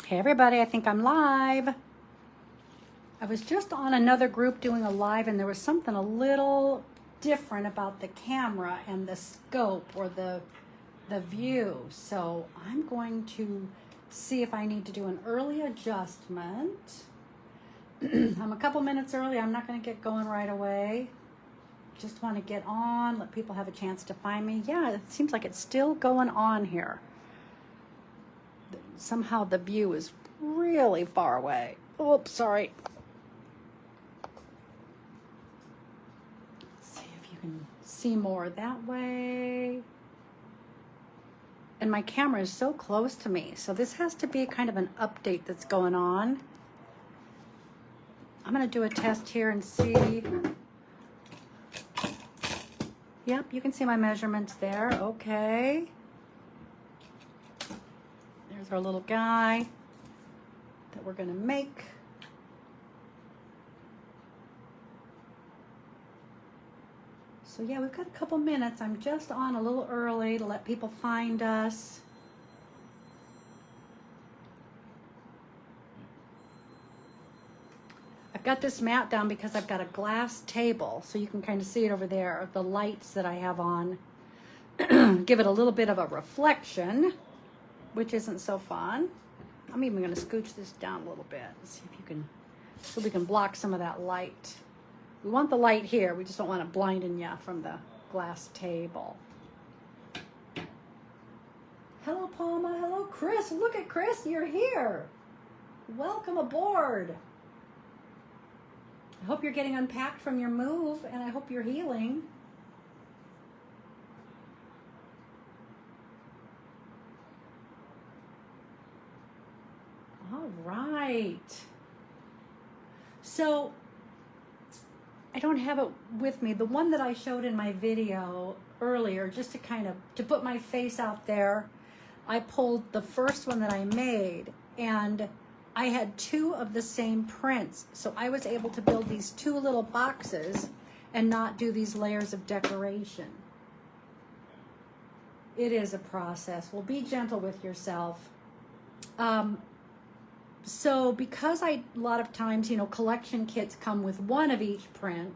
Hey everybody, I think I'm live. I was just on another group doing a live and there was something a little different about the camera and the scope or the view. So I'm going to see if I need to do an early adjustment. I'm a couple minutes early. I'm not going to get going right away. Just want to get on, let people have a chance to find me. Yeah, it seems like it's still going on here. Somehow the view is really far away. Oops, sorry. Let's see if you can see more that way. And my camera is so close to me, so this has to be kind of an update that's going on. I'm going to do a test here and see. Yep, you can see my measurements there. Okay. There's our little guy that we're going to make. So yeah, we've got a couple minutes. I'm just on a little early to let people find us. I've got this mat down because I've got a glass table, so you can kind of see it over there, the lights that I have on. Give it a little bit of a reflection, which isn't so fun. I'm even going to scooch this down a little bit and see if you can, so we can block some of that light. We want the light here. We just don't want it blinding you from the glass table. Hello, Palma. Hello, Chris. Look at Chris. You're here. Welcome aboard. I hope you're getting unpacked from your move, and I hope you're healing. All right. So, I don't have it with me. The one that I showed in my video earlier, just to kind of, to put my face out there, I pulled the first one that I made, and I had two of the same prints. So I was able to build these two little boxes and not do these layers of decoration. It is a process. Well, be gentle with yourself. So because a lot of times, collection kits come with one of each print,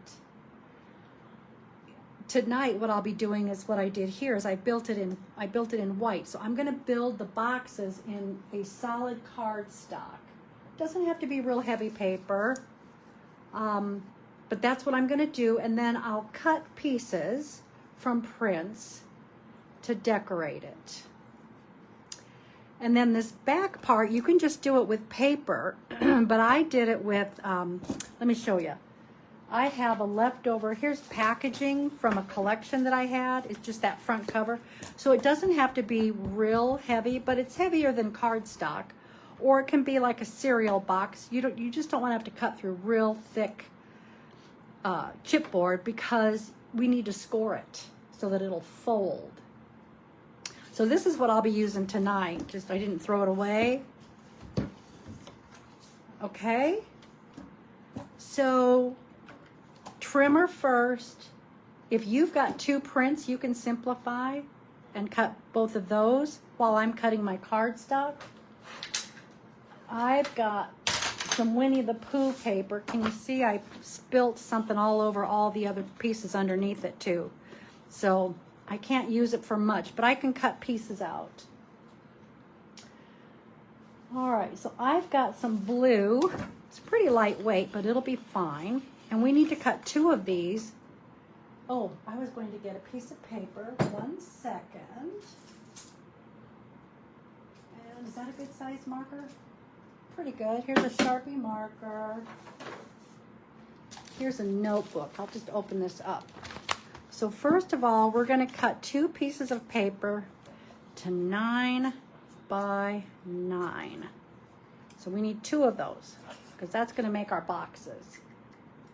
tonight what I'll be doing is what I did here is I built it in white. So I'm going to build the boxes in a solid cardstock. Doesn't have to be real heavy paper, but that's what I'm going to do. And then I'll cut pieces from prints to decorate it. And then this back part, you can just do it with paper, but I did it with, let me show you. I have a leftover, here's packaging from a collection that I had. It's just that front cover. So it doesn't have to be real heavy, but it's heavier than cardstock. Or it can be like a cereal box. You just don't want to have to cut through real thick chipboard because we need to score it so that it'll fold. So this is what I'll be using tonight. Just I didn't throw it away. Okay. So trimmer first. If you've got two prints, you can simplify and cut both of those while I'm cutting my cardstock. I've got some Winnie the Pooh paper. Can you see I spilt something all over all the other pieces underneath it too? So I can't use it for much, but I can cut pieces out. All right, so I've got some blue. It's pretty lightweight, but it'll be fine. And we need to cut two of these. Oh, I was going to get a piece of paper. 1 second. And is that a good size marker? Pretty good. Here's a Sharpie marker. Here's a notebook. I'll just open this up. So first of all, we're going to cut two pieces of paper to 9 by 9. So we need two of those because that's going to make our boxes.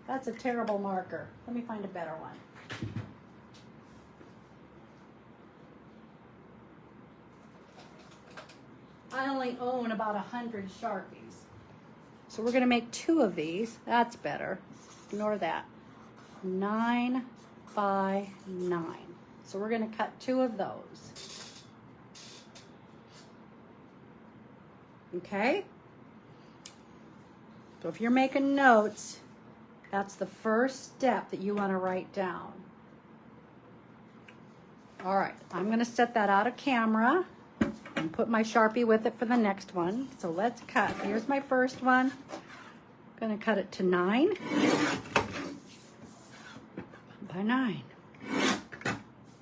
That's a terrible marker. Let me find a better one. I only own about 100 Sharpies. So we're going to make two of these. That's better. Ignore that. 9 by 9. So we're going to cut two of those. Okay? So if you're making notes, that's the first step that you want to write down. All right, I'm going to set that out of camera and put my Sharpie with it for the next one. So let's cut. Here's my first one. I'm going to cut it to 9 by 9.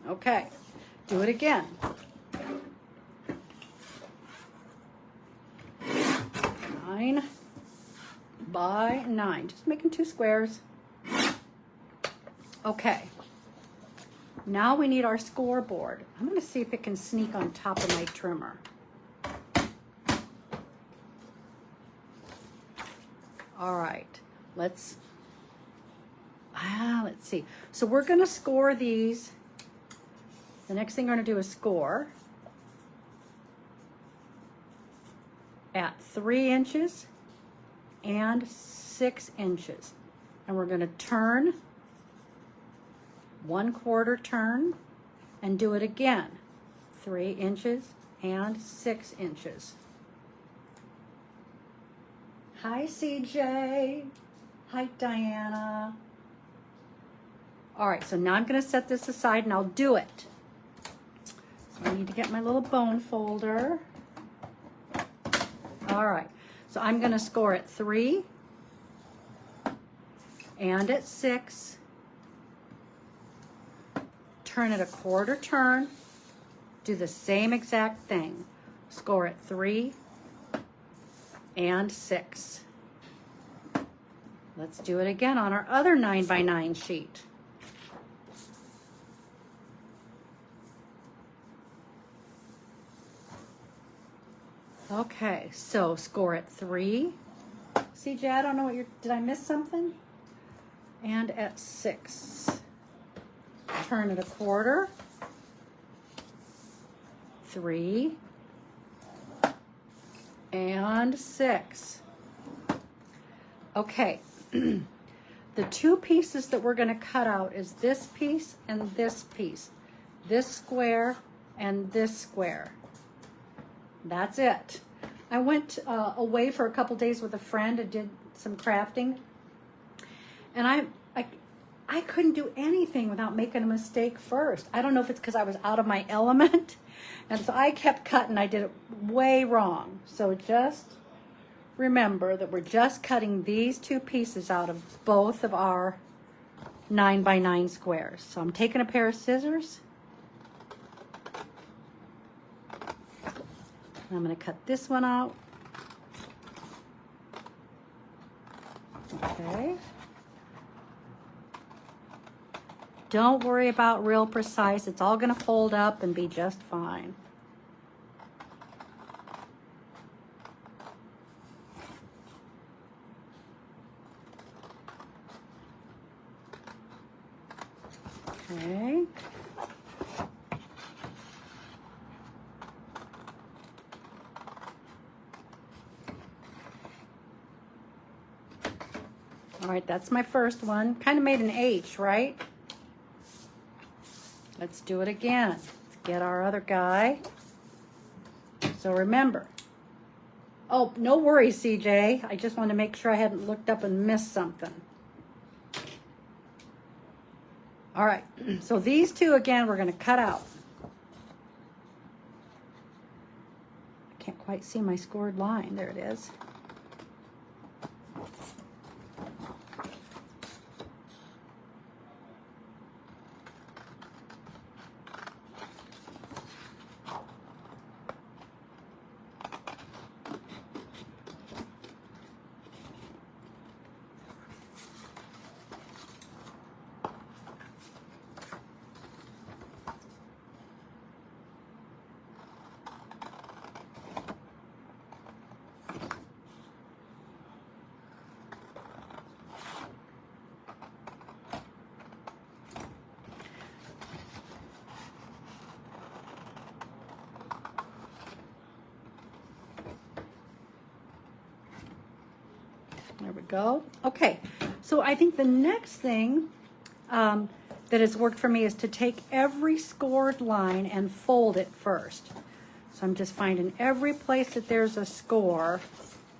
Okay, do it again. 9 by 9. Just making 2 squares. Okay. Now we need our scoreboard. I'm going to see if it can sneak on top of my trimmer. All right, let's see. So we're going to score these. The next thing we're going to do is score at 3 inches and 6 inches. And we're going to turn 1/4 turn and do it again. 3 inches and 6 inches. Hi, CJ. Hi, Diana. All right, so now I'm going to set this aside and I'll do it. So I need to get my little bone folder. All right, so I'm going to score at 3 and at 6. Turn it a 1/4 turn. Do the same exact thing. Score at 3 and 6. Let's do it again on our other 9 by 9 sheet. Okay, so score at 3. CJ, I don't know what did I miss something? And at 6. Turn it a 1/4. 3 and 6. Okay, the 2 pieces that we're going to cut out is this piece and this piece. This square and this square. That's it. I went away for a couple days with a friend and did some crafting. And I couldn't do anything without making a mistake first. I don't know if it's because I was out of my element. And so I kept cutting. I did it way wrong. So just remember that we're just cutting these 2 pieces out of both of our 9 by 9 squares. So I'm taking a pair of scissors. I'm going to cut this one out. Okay. Don't worry about real precise. It's all going to fold up and be just fine. Okay. All right, that's my first one. Kind of made an H, right? Let's do it again. Let's get our other guy. So remember. Oh, no worries, CJ. I just wanted to make sure I hadn't looked up and missed something. All right, so these 2, again, we're going to cut out. I can't quite see my scored line. There it is. There we go. Okay, so I think the next thing that has worked for me is to take every scored line and fold it first. So I'm just finding every place that there's a score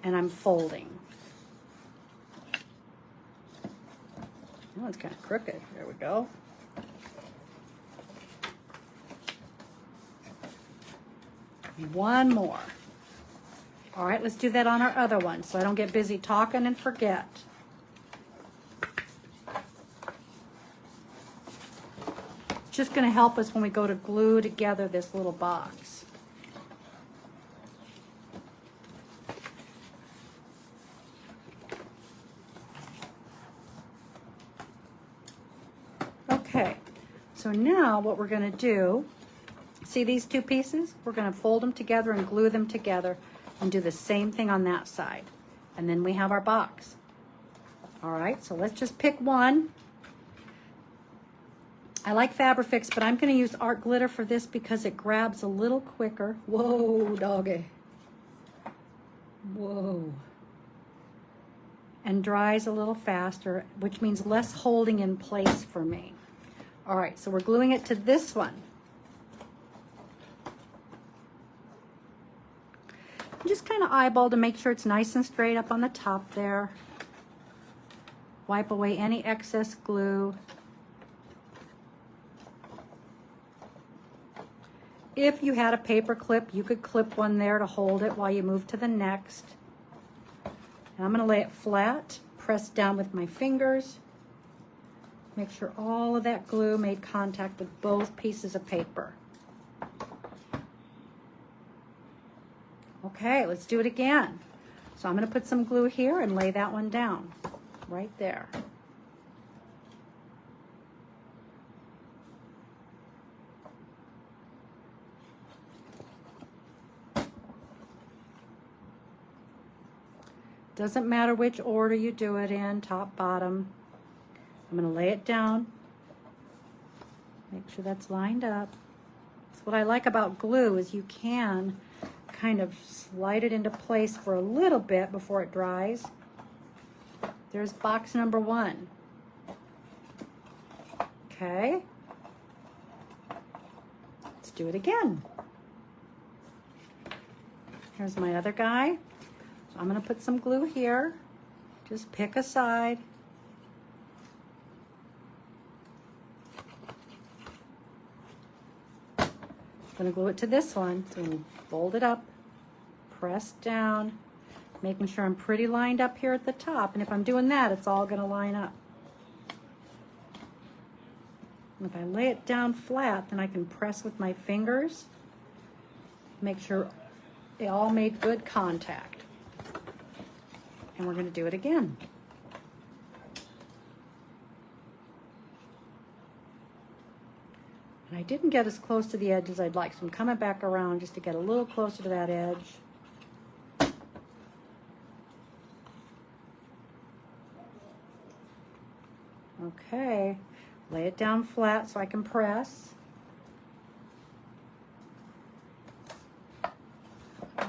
and I'm folding. That one's kind of crooked. There we go. One more. All right, let's do that on our other one so I don't get busy talking and forget. It's just going to help us when we go to glue together this little box. Okay, so now what we're going to do, see these two pieces? We're going to fold them together and glue them together and do the same thing on that side. And then we have our box. All right, so let's just pick one. I like Fabrifix, but I'm going to use Art Glitter for this because it grabs a little quicker. Whoa, doggy. Whoa. And dries a little faster, which means less holding in place for me. All right, so we're gluing it to this one. Just kind of eyeball to make sure it's nice and straight up on the top there. Wipe away any excess glue. If you had a paper clip, you could clip one there to hold it while you move to the next. And I'm going to lay it flat, press down with my fingers. Make sure all of that glue made contact with both pieces of paper. Okay, let's do it again. So I'm going to put some glue here and lay that one down right there. Doesn't matter which order you do it in, top, bottom. I'm going to lay it down. Make sure that's lined up. So what I like about glue is you can kind of slide it into place for a little bit before it dries. There's box number one. Okay. Let's do it again. Here's my other guy. So I'm going to put some glue here. Just pick a side. I'm going to glue it to this one. So fold it up, press down, making sure I'm pretty lined up here at the top. And if I'm doing that, it's all going to line up. And if I lay it down flat, then I can press with my fingers, make sure they all made good contact. And we're going to do it again. And I didn't get as close to the edge as I'd like, so I'm coming back around just to get a little closer to that edge. Okay, lay it down flat so I can press.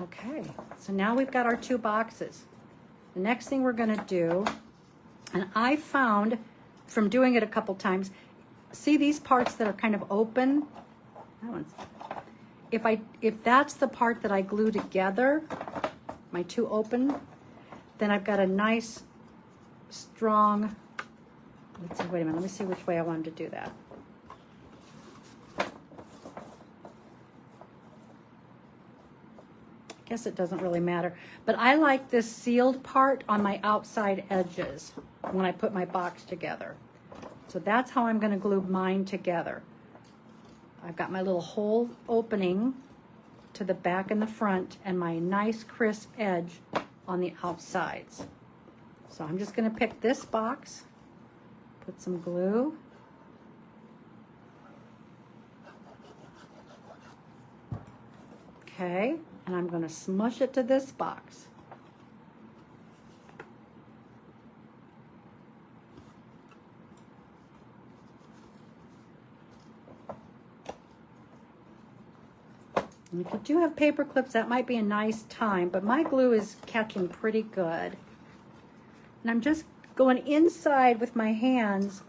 Okay, so now we've got our two boxes. The next thing we're going to do, and I found from doing it a couple times, see these parts that are kind of open? That one's, if that's the part that I glue together, my two open, then I've got a nice, strong, let's see, wait a minute, let me see which way I wanted to do that. I guess it doesn't really matter, but I like this sealed part on my outside edges when I put my box together. So that's how I'm going to glue mine together. I've got my little hole opening to the back and the front and my nice crisp edge on the outsides. So I'm just going to pick this box, put some glue. Okay, and I'm going to smush it to this box. And if you do have paper clips, that might be a nice time, but my glue is catching pretty good. And I'm just going inside with my hands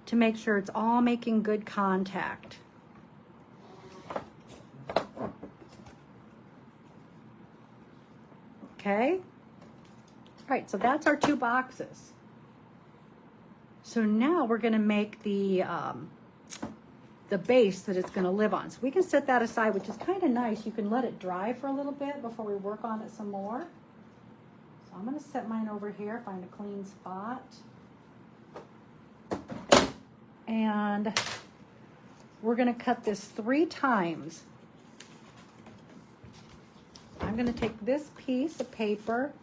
to make sure it's all making good contact. Okay? All right, so that's our 2 boxes. So now we're gonna make the base that it's gonna live on. So we can set that aside, which is kind of nice. You can let it dry for a little bit before we work on it some more. So I'm gonna set mine over here, find a clean spot. And we're gonna cut this 3 times. I'm gonna take this piece of paper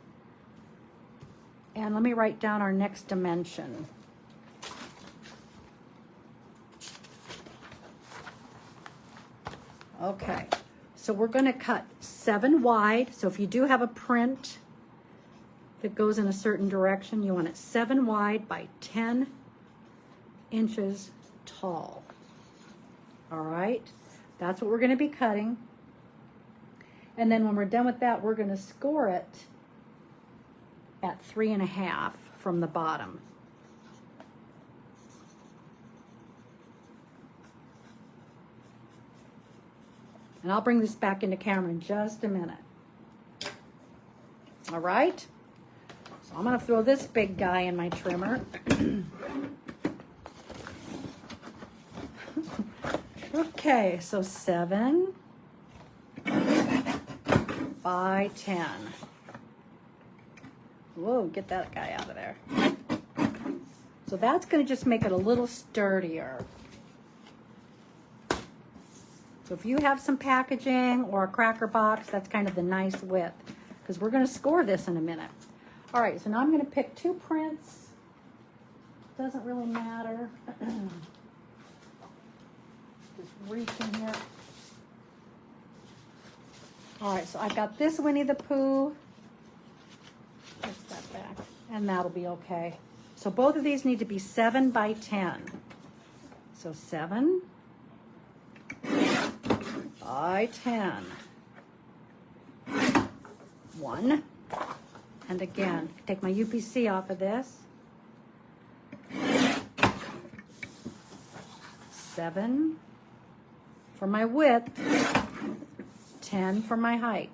and let me write down our next dimension. Okay, so we're gonna cut 7 wide. So if you do have a print that goes in a certain direction, you want it 7 wide by 10 inches tall. All right, that's what we're gonna be cutting. And then when we're done with that, we're gonna score it at 3.5 from the bottom. And I'll bring this back into camera in just a minute. All right, so I'm gonna throw this big guy in my trimmer. Okay, so 7 by 10. Whoa, get that guy out of there. So that's going to just make it a little sturdier. So if you have some packaging or a cracker box, that's kind of the nice width, because we're going to score this in a minute. All right, so now I'm going to pick 2 prints. Doesn't really matter. Just reach in here. All right, so I've got this Winnie the Pooh. Push that back, and that'll be okay. So both of these need to be 7 by 10. So 7 by 10. 1. And again, take my UPC off of this. 7 for my width, 10 for my height.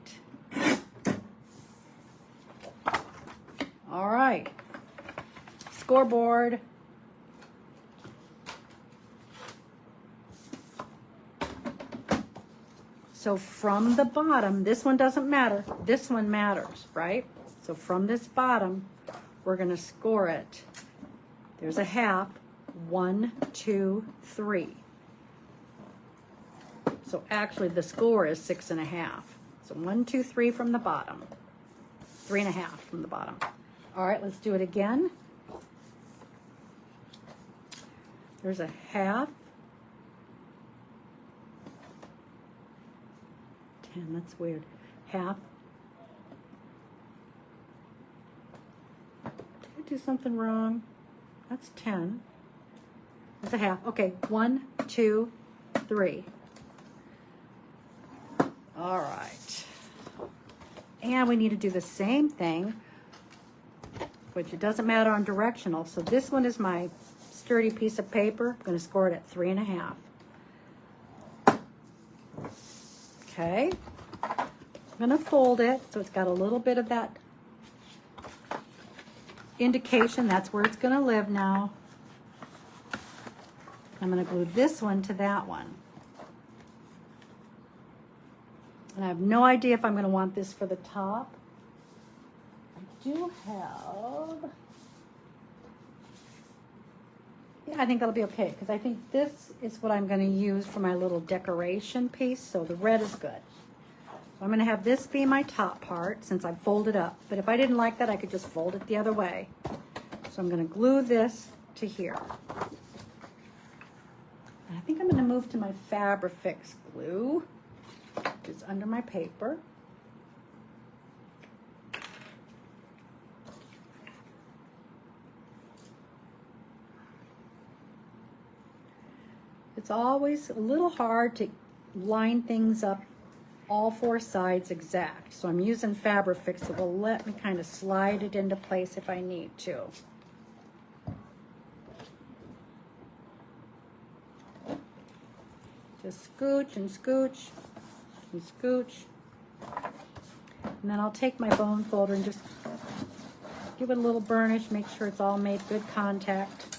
All right, scoreboard. So from the bottom, this one doesn't matter, this one matters, right? So from this bottom, we're gonna score it. There's a half, 1, 2, 3. So actually the score is 6.5. So 1, 2, 3 from the bottom, 3.5 from the bottom. All right, let's do it again. There's a half, 10, that's weird, half. Did I do something wrong? That's 10. That's a half. Okay, 1, 2, 3. All right. And we need to do the same thing, which it doesn't matter on directional. So this one is my sturdy piece of paper. I'm going to score it at 3.5. Okay. I'm going to fold it so it's got a little bit of that indication. That's where it's going to live now. I'm going to glue this one to that one. And I have no idea if I'm going to want this for the top. I do have... Yeah, I think that'll be okay, because I think this is what I'm going to use for my little decoration piece, so the red is good. So I'm going to have this be my top part, since I folded up. But if I didn't like that, I could just fold it the other way. So I'm going to glue this to here. And I think I'm going to move to my Fabrifix glue. It's under my paper. It's always a little hard to line things up all 4 sides exact. So I'm using Fabrifix that will let me kind of slide it into place if I need to. Just scooch and scooch and scooch. And then I'll take my bone folder and just give it a little burnish, make sure it's all made good contact.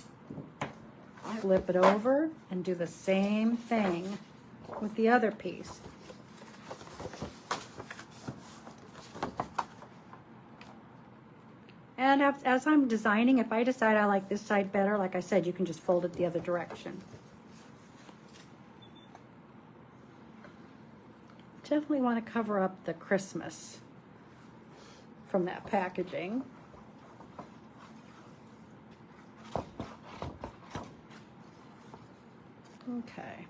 Flip it over and do the same thing with the other piece. And as I'm designing, if I decide I like this side better, like I said, you can just fold it the other direction. Definitely want to cover up the Christmas from that packaging. Okay.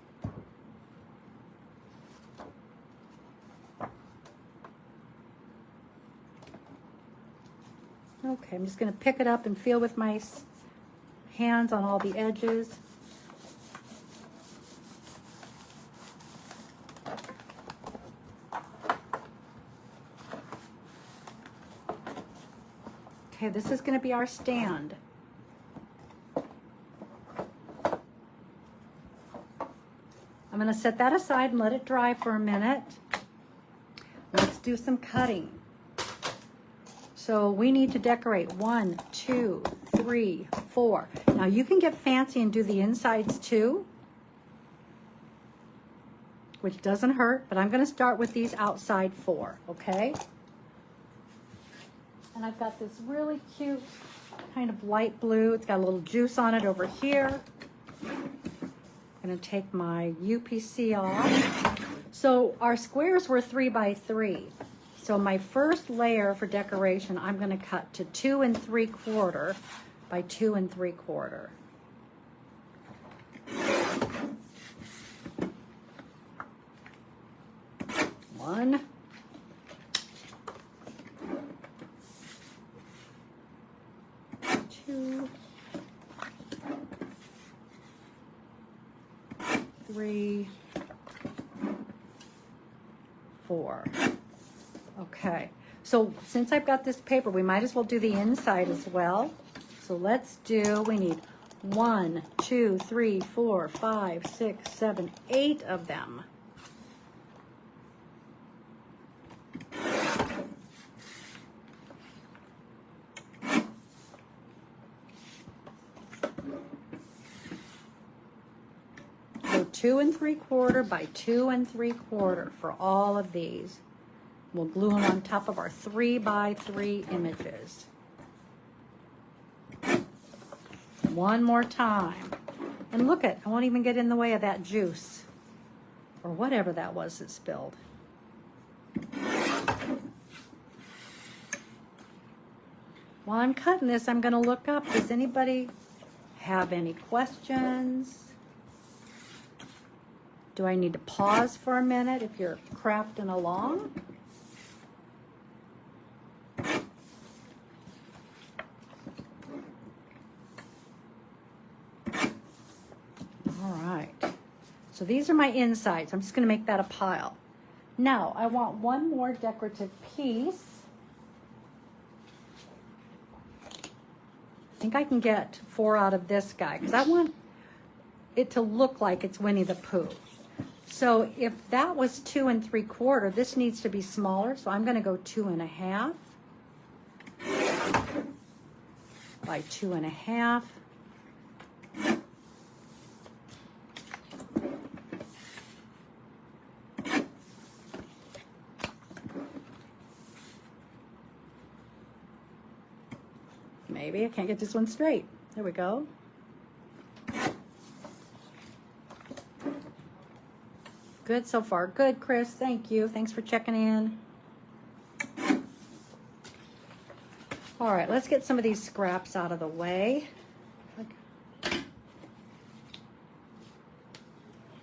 Okay, I'm just going to pick it up and feel with my hands on all the edges. Okay, this is going to be our stand. I'm going to set that aside and let it dry for a minute. Let's do some cutting. So we need to decorate 1, 2, 3, 4. Now you can get fancy and do the insides too, which doesn't hurt, but I'm going to start with these outside 4, okay? And I've got this really cute kind of light blue. It's got a little juice on it over here. I'm going to take my UPC off. So our squares were 3 by 3. So my first layer for decoration, I'm going to cut to 2 3/4 by 2 3/4. One. Two. 3, 4. Okay, so since I've got this paper, we might as well do the inside as well. So let's do, we need 1, 2, 3, 4, 5, 6, 7, 8 of them. So 2 3/4 by 2 3/4 for all of these. We'll glue them on top of our 3 by 3 images. One more time. And look it, I won't even get in the way of that juice or whatever that was that spilled. While I'm cutting this, I'm going to look up, does anybody have any questions? Do I need to pause for a minute if you're crafting along? All right. So these are my insides. I'm just going to make that a pile. Now, I want one more decorative piece. I think I can get 4 out of this guy because I want it to look like it's Winnie the Pooh. So if that was 2 3/4, this needs to be smaller. So I'm going to go 2 1/2 by 2 1/2. Maybe I can't get this one straight. There we go. Good so far. Good, Chris. Thank you. Thanks for checking in. All right, let's get some of these scraps out of the way.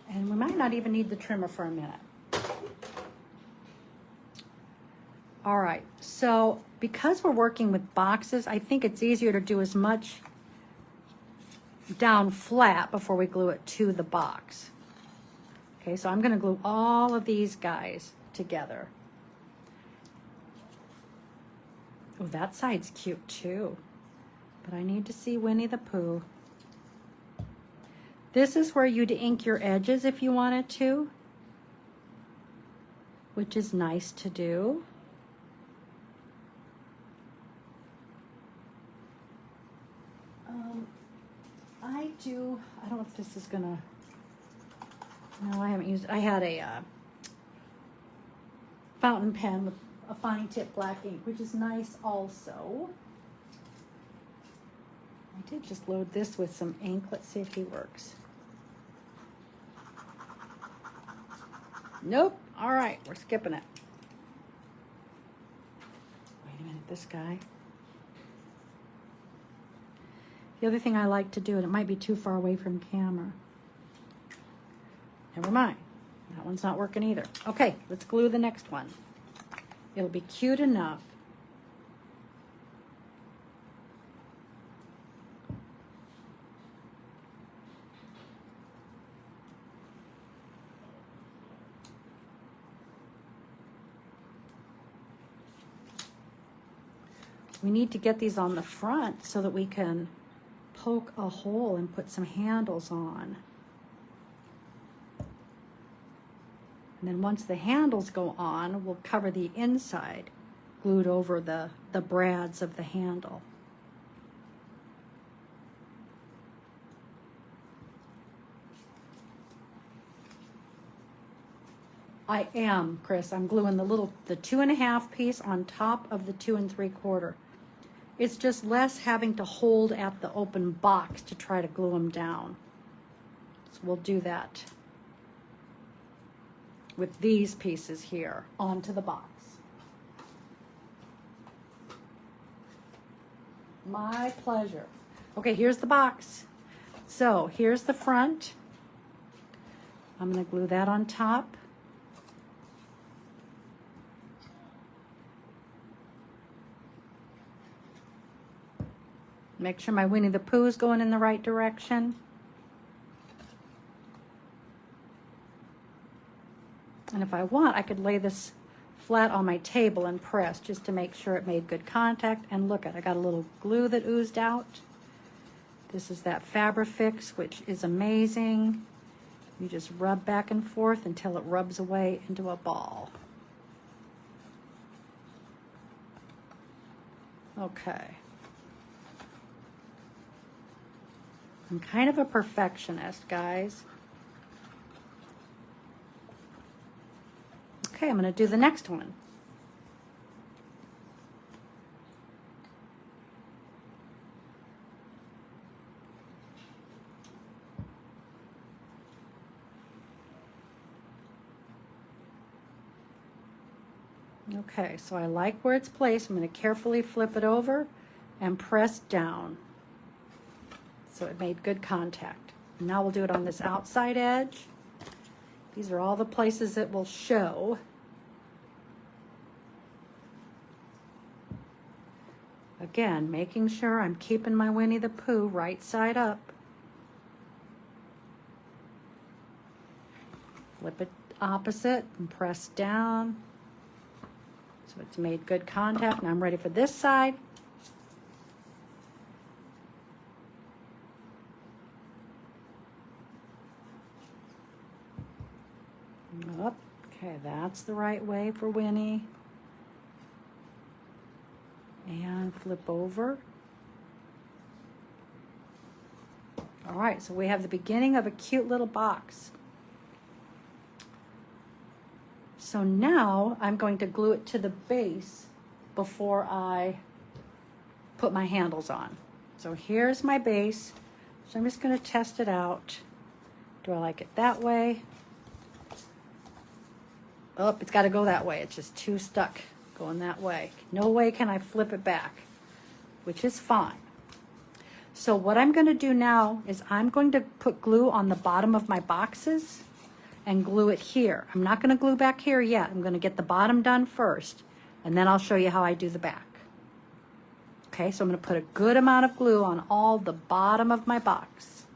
And we might not even need the trimmer for a minute. All right, so because we're working with boxes, I think it's easier to do as much down flat before we glue it to the box. Okay, so I'm going to glue all of these guys together. Oh, that side's cute too. But I need to see Winnie the Pooh. This is where you'd ink your edges if you wanted to, which is nice to do. do, I don't know if this is gonna, no, I haven't used it. I had a fountain pen with a fine tip black ink, which is nice also. I did just load this with some ink. Let's see if he works. Nope. All right, we're skipping it. Wait a minute, this guy. The other thing I like to do, and it might be too far away from camera. Never mind. That one's not working either. Okay, let's glue the next one. It'll be cute enough. We need to get these on the front so that we can poke a hole and put some handles on. And then once the handles go on, we'll cover the inside, glued over the brads of the handle. I am, Chris, I'm gluing the 2.5 piece on top of the 2 3/4. It's just less having to hold at the open box to try to glue them down. So we'll do that with these pieces here onto the box. My pleasure. Okay, here's the box. So here's the front. I'm going to glue that on top. Make sure my Winnie the Pooh is going in the right direction. And if I want, I could lay this flat on my table and press just to make sure it made good contact. And look, I got a little glue that oozed out. This is that Fabrifix, which is amazing. You just rub back and forth until it rubs away into a ball. Okay. I'm kind of a perfectionist, guys. Okay, I'm going to do the next one. Okay, so I like where it's placed. I'm going to carefully flip it over and press down. So it made good contact. Now we'll do it on this outside edge. These are all the places it will show. Again, making sure I'm keeping my Winnie the Pooh right side up. Flip it opposite and press down. So it's made good contact. Now I'm ready for this side. Up. Okay, that's the right way for Winnie. And flip over. All right, so we have the beginning of a cute little box. So now I'm going to glue it to the base before I put my handles on. So here's my base. So I'm just going to test it out. Do I like it that way? Oh, it's got to go that way. It's just too stuck going that way. No way can I flip it back, which is fine. So what I'm going to do now is I'm going to put glue on the bottom of my boxes and glue it here. I'm not going to glue back here yet. I'm going to get the bottom done first, and then I'll show you how I do the back. Okay, so I'm going to put a good amount of glue on all the bottom of my box.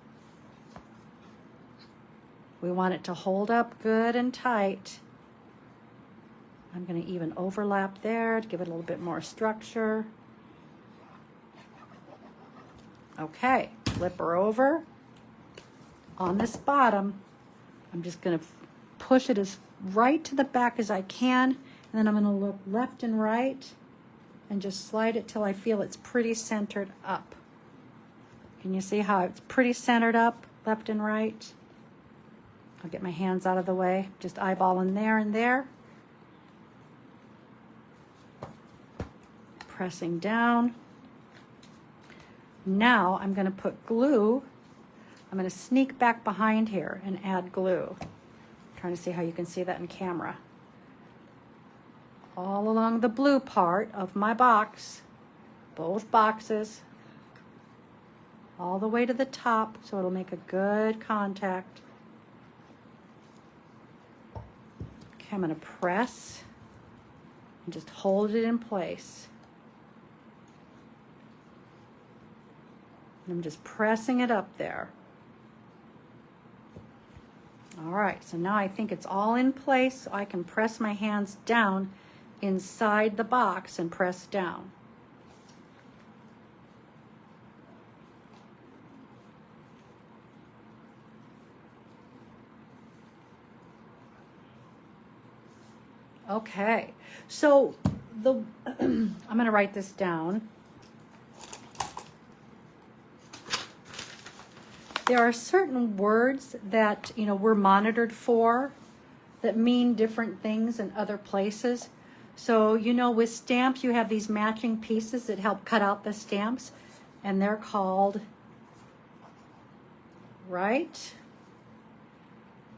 We want it to hold up good and tight. I'm going to even overlap there to give it a little bit more structure. Okay, flip her over. On this bottom, I'm just going to push it as right to the back as I can, and then I'm going to look left and right and just slide it till I feel it's pretty centered up. Can you see how it's pretty centered up, left and right? I'll get my hands out of the way. Just eyeballing there and there. Pressing down. Now I'm going to put glue. I'm going to sneak back behind here and add glue. I'm trying to see how you can see that in camera. All along the blue part of my box, both boxes, all the way to the top, so it'll make a good contact. Okay, I'm going to press and just hold it in place. I'm just pressing it up there. All right, so now I think it's all in place, so I can press my hands down inside the box and press down. Okay, so I'm going to write this down. There are certain words that, we're monitored for that mean different things in other places. So, with stamps, you have these matching pieces that help cut out the stamps, and they're called, right?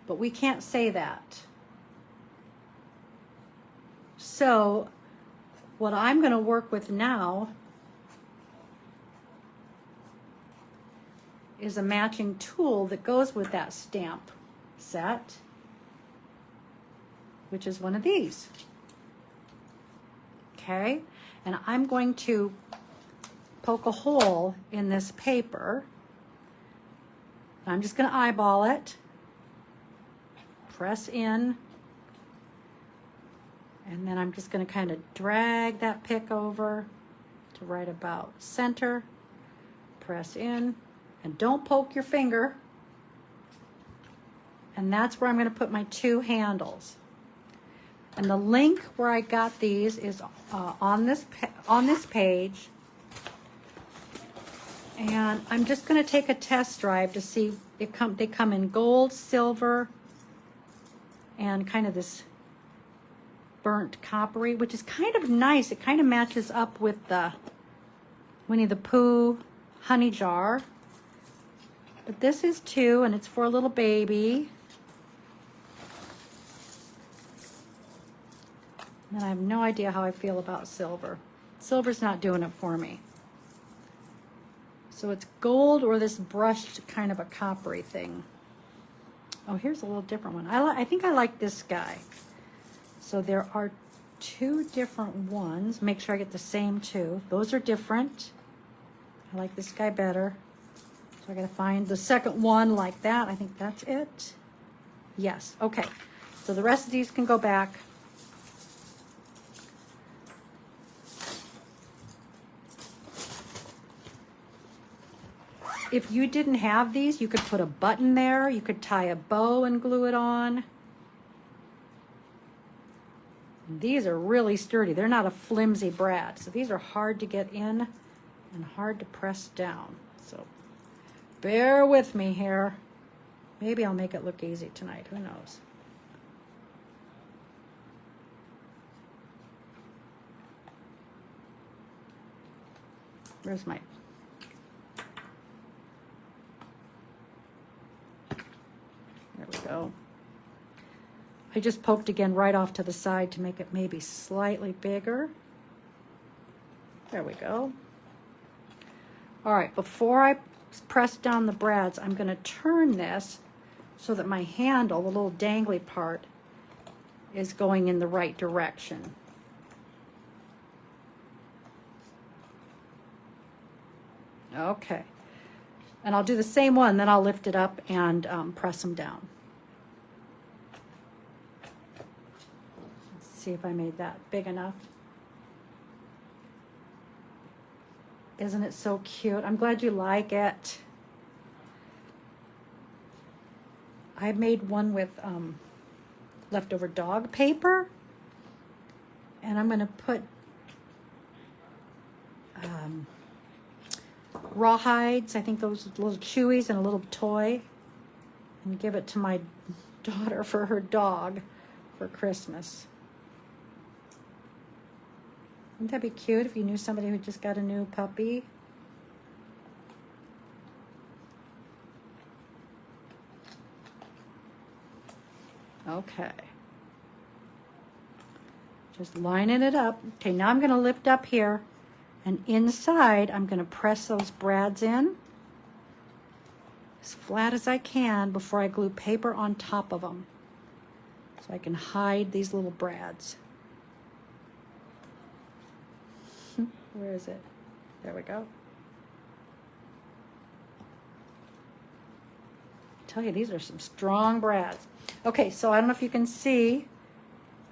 But we can't say that. So, what I'm going to work with now is a matching tool that goes with that stamp set, which is one of these. Okay, and I'm going to poke a hole in this paper. I'm just going to eyeball it, press in, and then I'm just going to kind of drag that pick over to right about center, press in, and don't poke your finger. And that's where I'm going to put my two handles. And the link where I got these is on this page. And I'm just going to take a test drive to see they come in gold, silver, and kind of this burnt coppery, which is kind of nice. It kind of matches up with the Winnie the Pooh honey jar. But this is too, and it's for a little baby. And I have no idea how I feel about silver. Silver's not doing it for me. So it's gold or this brushed kind of a coppery thing. Oh, here's a little different one. I think I like this guy. So there are two different ones. Make sure I get the same two. Those are different. I like this guy better. So I gotta find the second one like that. I think that's it. Yes, okay. So the rest of these can go back. If you didn't have these, you could put a button there. You could tie a bow and glue it on. These are really sturdy. They're not a flimsy brad. So these are hard to get in and hard to press down. So bear with me here. Maybe I'll make it look easy tonight. Who knows? Where's my... There we go. I just poked again right off to the side to make it maybe slightly bigger. There we go. All right, before I press down the brads, I'm going to turn this so that my handle, the little dangly part, is going in the right direction. Okay. And I'll do the same one, then I'll lift it up and press them down. Let's see if I made that big enough. Isn't it so cute? I'm glad you like it. I made one with leftover dog paper. And I'm going to put rawhides. I think those little chewies and a little toy. And give it to my daughter for her dog for Christmas. Wouldn't that be cute if you knew somebody who just got a new puppy? Okay. Just lining it up. Okay, now I'm going to lift up here. And inside, I'm going to press those brads in as flat as I can before I glue paper on top of them. So I can hide these little brads. Where is it? There we go. I tell you, these are some strong brads. Okay, so I don't know if you can see.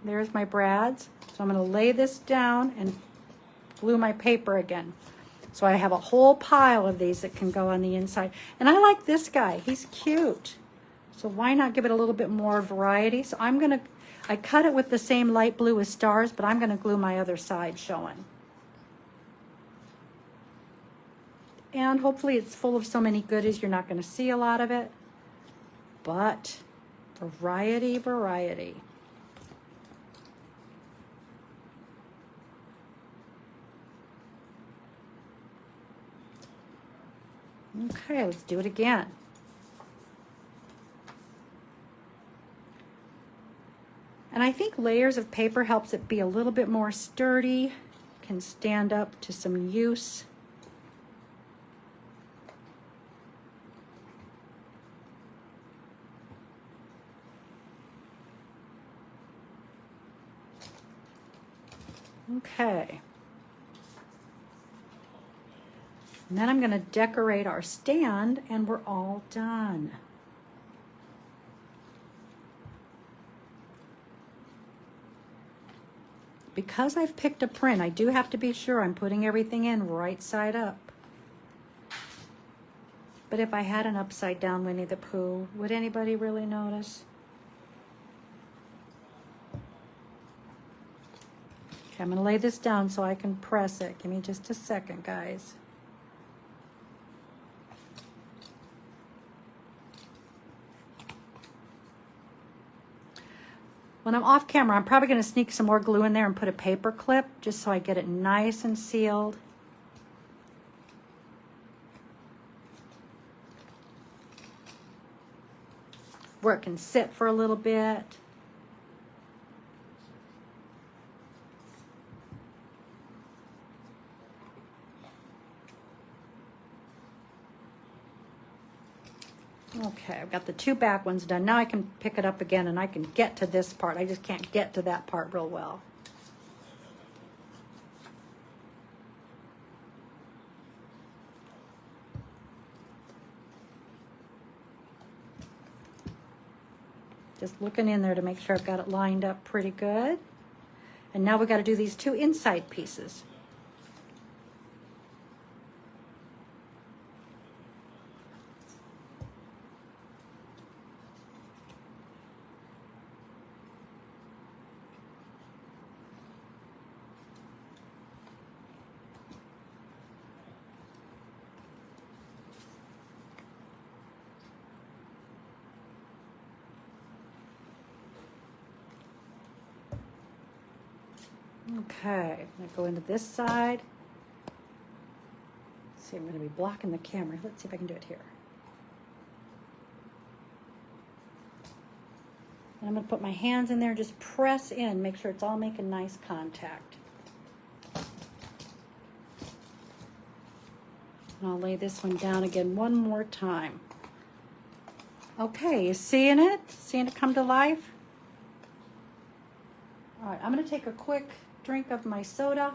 There's my brads. So I'm going to lay this down and glue my paper again. So I have a whole pile of these that can go on the inside. And I like this guy. He's cute. So why not give it a little bit more variety? So I cut it with the same light blue as stars, but I'm going to glue my other side showing. And hopefully it's full of so many goodies you're not going to see a lot of it. But variety, variety. Okay, let's do it again. And I think layers of paper helps it be a little bit more sturdy, can stand up to some use. Okay. And then I'm going to decorate our stand and we're all done. Because I've picked a print, I do have to be sure I'm putting everything in right side up. But if I had an upside down Winnie the Pooh, would anybody really notice? Okay, I'm going to lay this down so I can press it. Give me just a second, guys. When I'm off camera, I'm probably going to sneak some more glue in there and put a paper clip just so I get it nice and sealed. Where it can sit for a little bit. Okay, I've got the two back ones done. Now I can pick it up again and I can get to this part. I just can't get to that part real well. Just looking in there to make sure I've got it lined up pretty good. And now we've got to do these two inside pieces. Okay, I'm going to go into this side. Let's see, I'm going to be blocking the camera. Let's see if I can do it here. And I'm going to put my hands in there, just press in, make sure it's all making nice contact. And I'll lay this one down again one more time. Okay, you seeing it? Seeing it come to life? All right, I'm going to take a quick drink of my soda.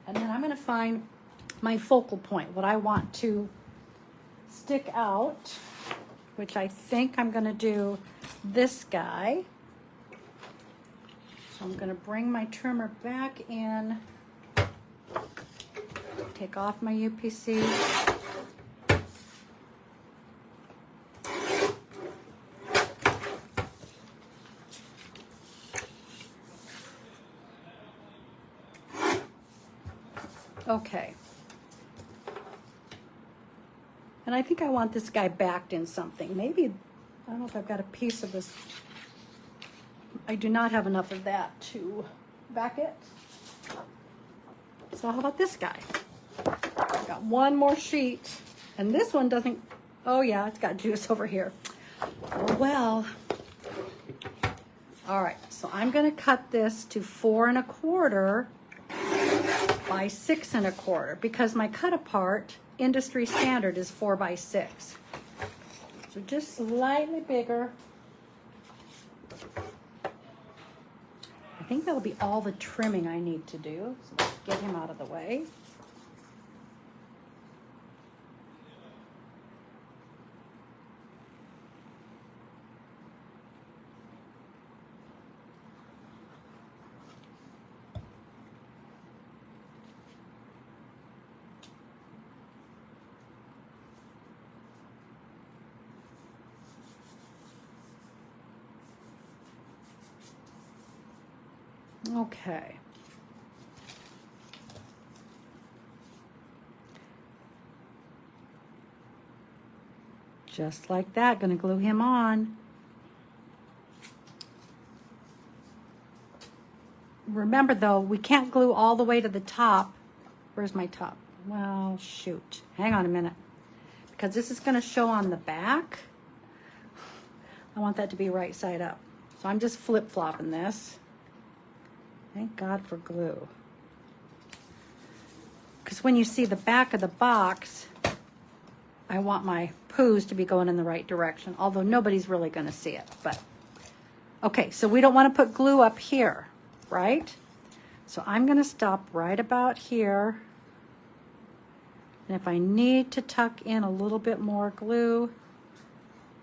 And then I'm going to find my focal point, what I want to stick out, which I think I'm going to do this guy. So I'm going to bring my trimmer back in, take off my UPC. Okay. And I think I want this guy backed in something. Maybe, I don't know if I've got a piece of this. I do not have enough of that to back it. So how about this guy? I've got one more sheet. And this one doesn't, oh yeah, it's got juice over here. Oh well. All right, so I'm gonna cut this to 4 1/4 by 6 1/4 because my cut apart industry standard is 4 by 6. So just slightly bigger. I think that'll be all the trimming I need to do. So let's get him out of the way. Okay. Just like that, gonna glue him on. Remember though, we can't glue all the way to the top. Where's my top? Well, shoot. Hang on a minute. Because this is gonna show on the back. I want that to be right side up. So I'm just flip-flopping this. Thank God for glue. Because when you see the back of the box, I want my poos to be going in the right direction, although nobody's really going to see it. But okay, so we don't want to put glue up here, right? So I'm going to stop right about here. And if I need to tuck in a little bit more glue,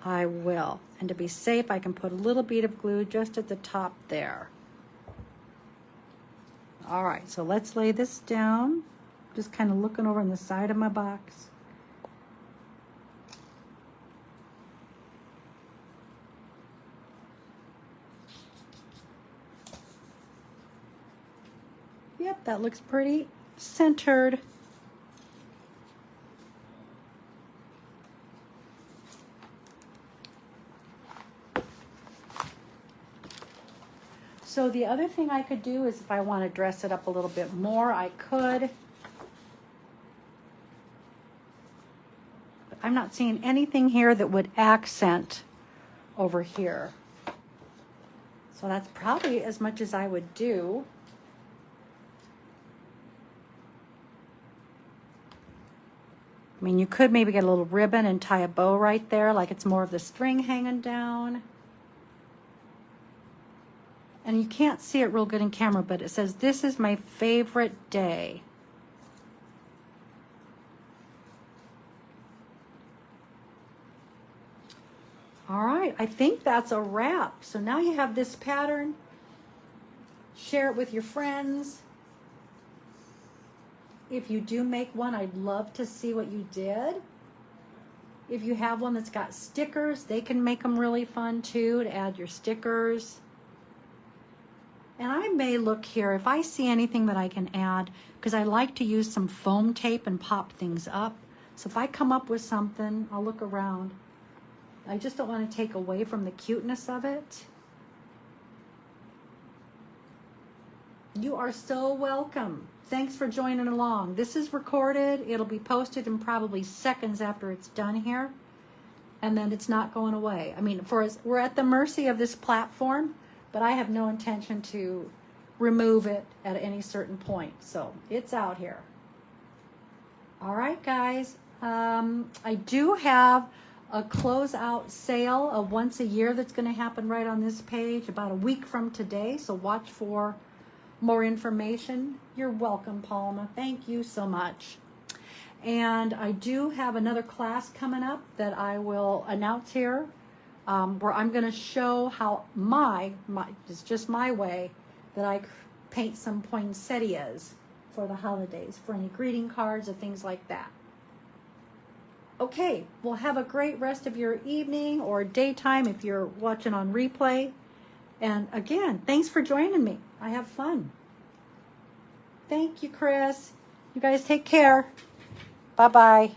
I will. And to be safe, I can put a little bead of glue just at the top there. All right, so let's lay this down. Just kind of looking over on the side of my box. Yep, that looks pretty centered. So the other thing I could do is if I want to dress it up a little bit more, I could. But I'm not seeing anything here that would accent over here. So that's probably as much as I would do. I mean, you could maybe get a little ribbon and tie a bow right there, like it's more of the string hanging down. And you can't see it real good in camera, but it says, "This is my favorite day." All right, I think that's a wrap. So now you have this pattern. Share it with your friends. If you do make one, I'd love to see what you did. If you have one that's got stickers, they can make them really fun too, to add your stickers. And I may look here if I see anything that I can add, because I like to use some foam tape and pop things up. So if I come up with something, I'll look around. I just don't want to take away from the cuteness of it. You are so welcome. Thanks for joining along. This is recorded. It'll be posted in probably seconds after it's done here. And then it's not going away. I mean, we're at the mercy of this platform, but I have no intention to remove it at any certain point. So it's out here. All right, guys. I do have a closeout sale of once a year that's going to happen right on this page about a week from today. So watch for more information. You're welcome, Palma. Thank you so much. And I do have another class coming up that I will announce here, where I'm going to show how it's just my way that I paint some poinsettias for the holidays, for any greeting cards or things like that. Okay, well, have a great rest of your evening or daytime if you're watching on replay. And again, thanks for joining me. I have fun. Thank you, Chris. You guys take care. Bye-bye.